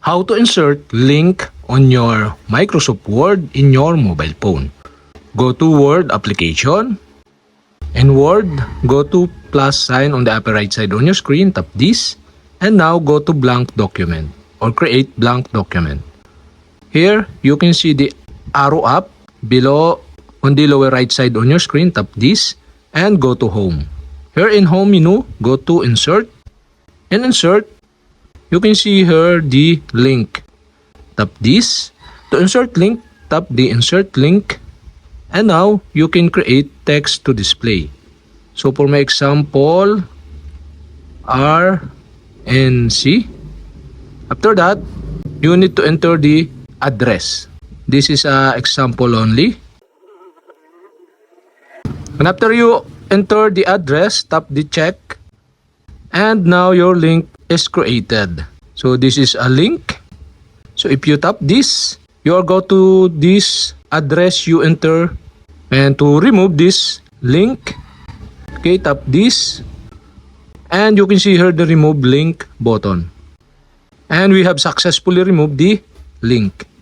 How to insert link on your Microsoft Word in your mobile phone. Go to Word application. In Word, go to plus sign on the upper right side on your screen, tap this, and now go to blank document or create blank document. Here, you can see the arrow up below on the lower right side on your screen, tap this, and go to home. Here in home menu, go to insert. In insert, you can see here the link. Tap this. To insert link, tap the insert link. And now, you can create text to display. So for my example, R and C. After that, you need to enter the address. This is an example only. And after you enter the address, tap the check. And now your link is created. So this is a link. So if you tap this, you will go to this address you enter. And to remove this link, okay, tap this. And you can see here the remove link button. And we have successfully removed the link.